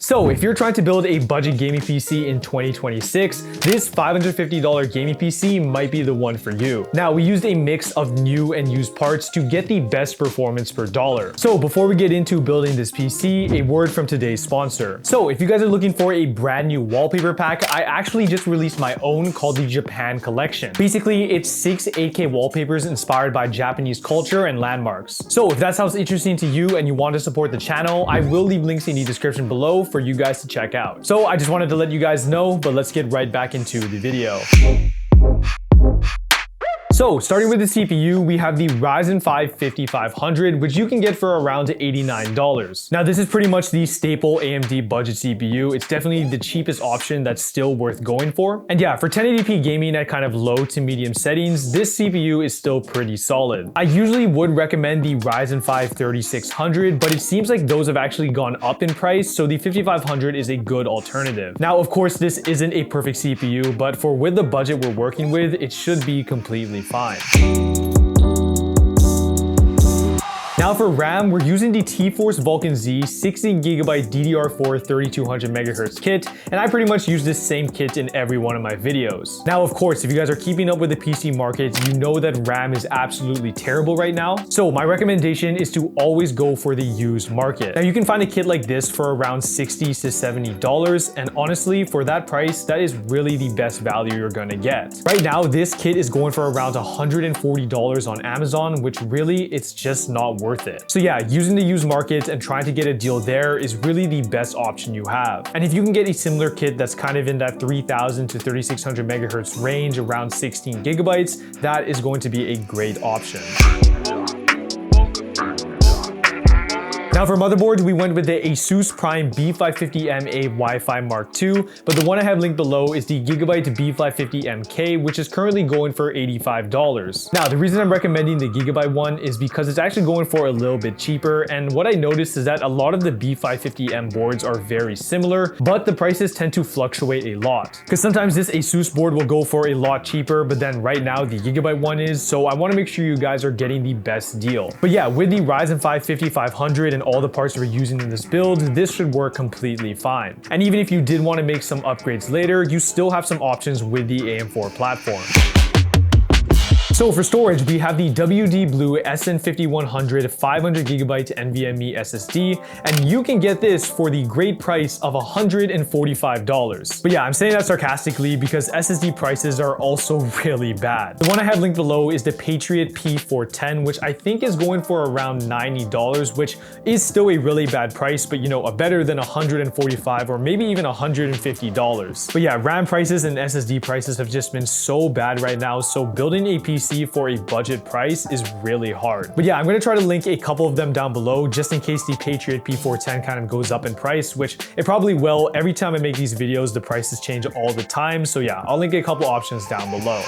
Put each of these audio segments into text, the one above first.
So if you're trying to build a budget gaming PC in 2026, this $550 gaming PC might be the one for you. Now, we used a mix of new and used parts to get the best performance per dollar. So before we get into building this PC, a word from today's sponsor. So if you guys are looking for a brand new wallpaper pack, I actually just released my own called the Japan Collection. Basically, it's 6 8K wallpapers inspired by Japanese culture and landmarks. So if that sounds interesting to you and you want to support the channel, I will leave links in the description below for you guys to check out. So I just wanted to let you guys know, but let's get right back into the video. So starting with the CPU, we have the Ryzen 5 5500, which you can get for around $89. Now this is pretty much the staple AMD budget CPU. It's definitely the cheapest option that's still worth going for. And yeah, for 1080p gaming at kind of low to medium settings, this CPU is still pretty solid. I usually would recommend the Ryzen 5 3600, but it seems like those have actually gone up in price, so the 5500 is a good alternative. Now, of course, this isn't a perfect CPU, but for with the budget we're working with, it should be completely fine. Now for RAM, we're using the T-Force Vulcan Z 60GB DDR4 3200MHz kit, and I pretty much use this same kit in every one of my videos. Now, of course, if you guys are keeping up with the PC market, you know that RAM is absolutely terrible right now. So my recommendation is to always go for the used market. Now you can find a kit like this for around $60 to $70, and honestly, for that price, that is really the best value you're gonna get. Right now, this kit is going for around $140 on Amazon, which really, it's just not worth it. So yeah, using the used market and trying to get a deal there is really the best option you have. And if you can get a similar kit that's kind of in that 3000 to 3600 megahertz range, around 16 gigabytes, that is going to be a great option. Now for motherboards, we went with the Asus Prime B550MA Wi-Fi Mark II, but the one I have linked below is the Gigabyte B550MK, which is currently going for $85. Now, the reason I'm recommending the Gigabyte one is because it's actually going for a little bit cheaper, and what I noticed is that a lot of the B550M boards are very similar, but the prices tend to fluctuate a lot. Because sometimes this Asus board will go for a lot cheaper, but then right now the Gigabyte one is, so I want to make sure you guys are getting the best deal. But yeah, with the Ryzen 5 5500 and all the parts we're using in this build, this should work completely fine. And even if you did want to make some upgrades later, you still have some options with the AM4 platform. So for storage, we have the WD Blue SN5100 500GB NVMe SSD, and you can get this for the great price of $145. But yeah, I'm saying that sarcastically because SSD prices are also really bad. The one I have linked below is the Patriot P410, which I think is going for around $90, which is still a really bad price, but you know, a better than $145 or maybe even $150. But yeah, RAM prices and SSD prices have just been so bad right now, so building a PC for a budget price is really hard. But yeah, I'm gonna try to link a couple of them down below just in case the Patriot P410 kind of goes up in price, which it probably will. Every time I make these videos, the prices change all the time. So yeah, I'll link a couple options down below.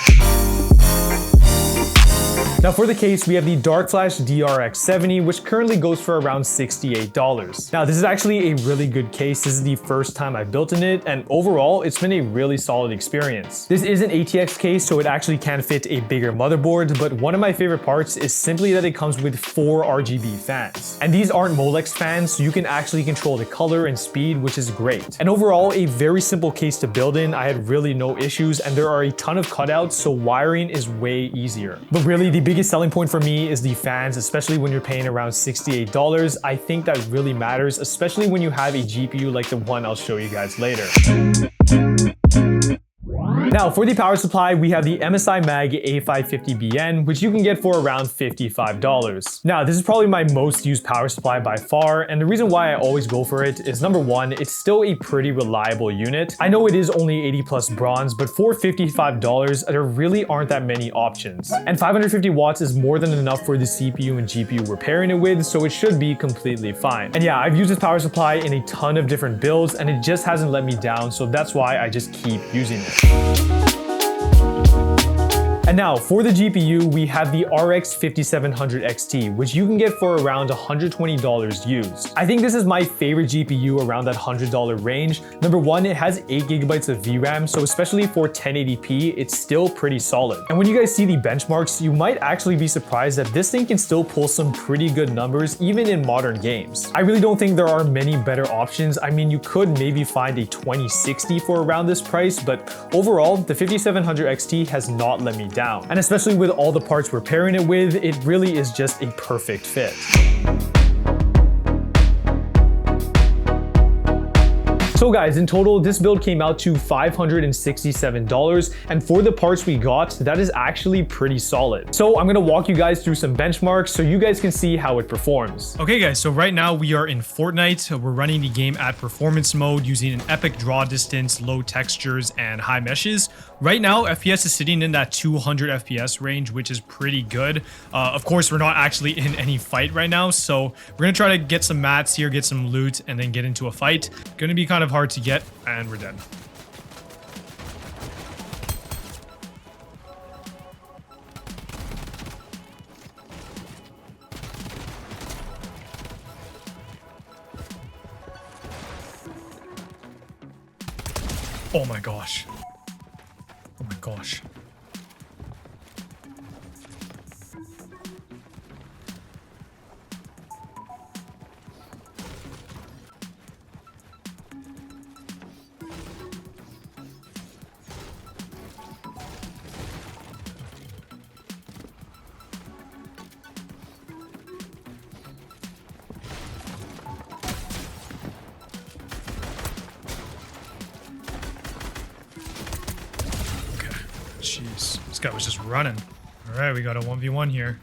Now for the case, we have the Dark Flash DRX70, which currently goes for around $68. Now this is actually a really good case. This is the first time I've built in it, and overall, it's been a really solid experience. This is an ATX case, so it actually can fit a bigger motherboard, but one of my favorite parts is simply that it comes with 4 RGB fans. And these aren't Molex fans, so you can actually control the color and speed, which is great. And overall, a very simple case to build in. I had really no issues, and there are a ton of cutouts, so wiring is way easier. But really, the biggest selling point for me is the fans, especially when you're paying around $68. I think that really matters, especially when you have a GPU like the one I'll show you guys later. Now for the power supply, we have the MSI Mag A550BN, which you can get for around $55. Now this is probably my most used power supply by far, and the reason why I always go for it is number one, it's still a pretty reliable unit. I know it is only 80 plus bronze, but for $55, there really aren't that many options. And 550 watts is more than enough for the CPU and GPU we're pairing it with, so it should be completely fine. And yeah, I've used this power supply in a ton of different builds, and it just hasn't let me down, so that's why I just keep using it. And now for the GPU, we have the RX 5700 XT, which you can get for around $120 used. I think this is my favorite GPU around that $100 range. Number one, it has 8GB of VRAM, so especially for 1080p, it's still pretty solid. And when you guys see the benchmarks, you might actually be surprised that this thing can still pull some pretty good numbers even in modern games. I really don't think there are many better options. I mean, you could maybe find a 2060 for around this price, but overall, the 5700 XT has not let me down. And especially with all the parts we're pairing it with, it really is just a perfect fit. So guys, in total, this build came out to $567, and for the parts we got, that is actually pretty solid. So I'm gonna walk you guys through some benchmarks so you guys can see how it performs. Okay guys, so right now we are in Fortnite. We're running the game at performance mode using an epic draw distance, low textures, and high meshes. Right now, FPS is sitting in that 200 FPS range, which is pretty good. Of course, we're not actually in any fight right now, so we're gonna try to get some mats here, get some loot, and then get into a fight. Gonna be kind of hard to get, and we're dead. Oh my gosh. Oh my gosh. Jeez, this guy was just running. All right, we got a 1v1 here.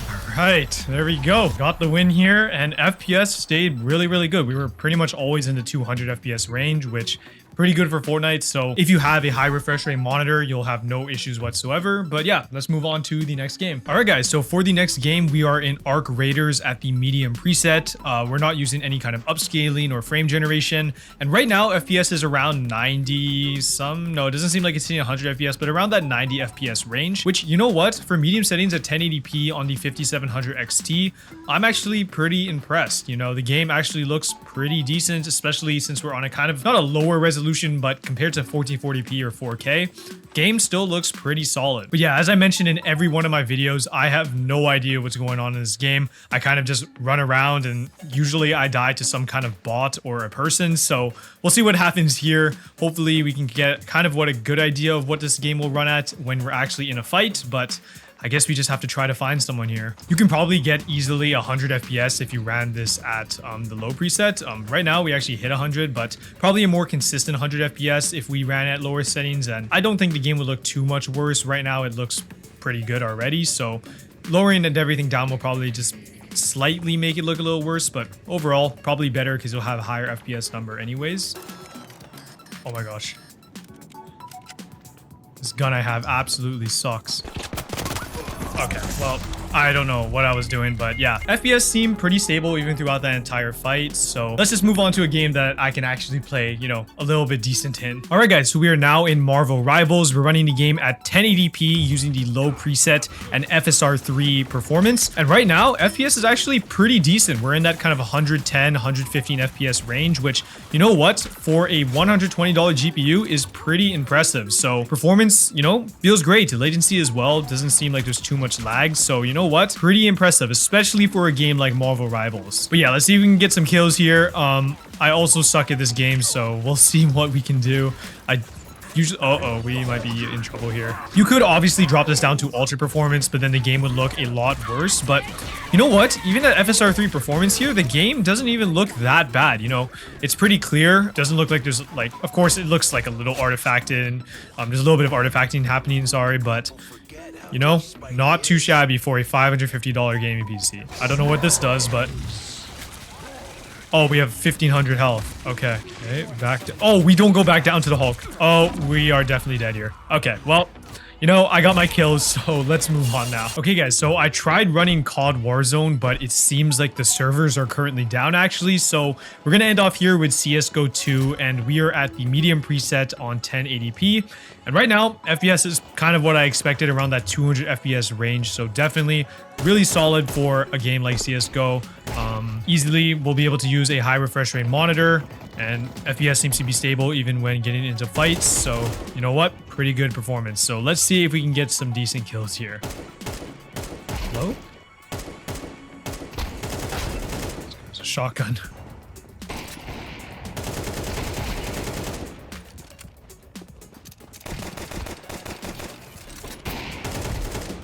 All right, there we go. Got the win here, and FPS stayed really good. We were pretty much always in the 200 FPS range, which pretty good for Fortnite. So if you have a high refresh rate monitor, you'll have no issues whatsoever. But yeah, let's move on to the next game. All right, guys. So for the next game, we are in Arc Raiders at the medium preset. We're not using any kind of upscaling or frame generation. And right now, FPS is around 90 some. No, it doesn't seem like it's hitting 100 FPS, but around that 90 FPS range, which, you know what? For medium settings at 1080p on the 5700 XT, I'm actually pretty impressed. You know, the game actually looks pretty decent, especially since we're on a kind of, not a lower resolution, but compared to 1440p or 4K, game still looks pretty solid. But yeah, as I mentioned in every one of my videos, I have no idea what's going on in this game. I kind of just run around, and usually I die to some kind of bot or a person. So we'll see what happens here. Hopefully we can get kind of what a good idea of what this game will run at when we're actually in a fight, but I guess we just have to try to find someone here. You can probably get easily 100 FPS if you ran this at the low preset. Right now we actually hit 100, but probably a more consistent 100 FPS if we ran at lower settings. And I don't think the game would look too much worse. Right now it looks pretty good already. So lowering everything down will probably just slightly make it look a little worse, but overall probably better because you'll have a higher FPS number anyways. Oh my gosh. This gun I have absolutely sucks. Okay, well, I don't know what I was doing, but yeah, FPS seemed pretty stable even throughout that entire fight. So let's just move on to a game that I can actually play, you know, a little bit decent in. All right, guys, so we are now in Marvel Rivals. We're running the game at 1080p using the low preset and FSR3 performance. And right now, FPS is actually pretty decent. We're in that kind of 110, 115 FPS range, which, you know what, for a $120 GPU is pretty impressive. So performance, you know, feels great. The latency as well doesn't seem like there's too much lag. So, you know what? Pretty impressive, especially for a game like Marvel Rivals. But yeah, let's see if we can get some kills here. I also suck at this game, so we'll see what we can do. I usually, we might be in trouble here. You could obviously drop this down to ultra performance, but then the game would look a lot worse. But you know what? Even at FSR3 performance here, the game doesn't even look that bad. You know, it's pretty clear. Doesn't look like there's like, of course, it looks like a little artifacted. There's a little bit of artifacting happening, sorry, but you know, not too shabby for a $550 gaming PC. I don't know what this does, but oh, we have 1500 health. Okay. Okay, back to, oh, we don't go back down to the Hulk. Oh, we are definitely dead here. Okay, well, You know, I got my kills, so let's move on now. Okay, guys, so I tried running COD Warzone, but it seems like the servers are currently down, actually. So we're going to end off here with CSGO 2, and we are at the medium preset on 1080p. And right now, FPS is kind of what I expected, around that 200 FPS range. So definitely really solid for a game like CSGO. Easily, we'll be able to use a high refresh rate monitor, and FPS seems to be stable even when getting into fights. So, you know what? Pretty good performance. So let's see if we can get some decent kills here. Hello? It's a shotgun.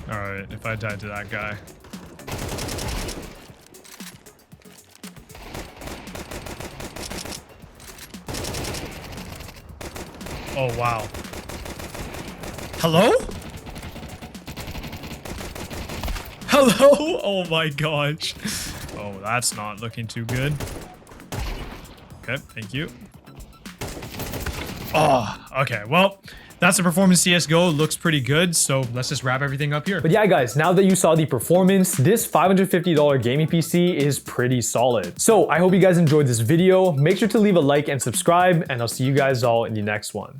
Alright, if I died to that guy. Oh, wow. Hello? Hello? Oh my gosh. Oh, that's not looking too good. Okay, thank you. Oh, okay. Well, that's the performance CSGO. Looks pretty good, so let's just wrap everything up here. But yeah, guys, now that you saw the performance, this $550 gaming PC is pretty solid. So I hope you guys enjoyed this video. Make sure to leave a like and subscribe, and I'll see you guys all in the next one.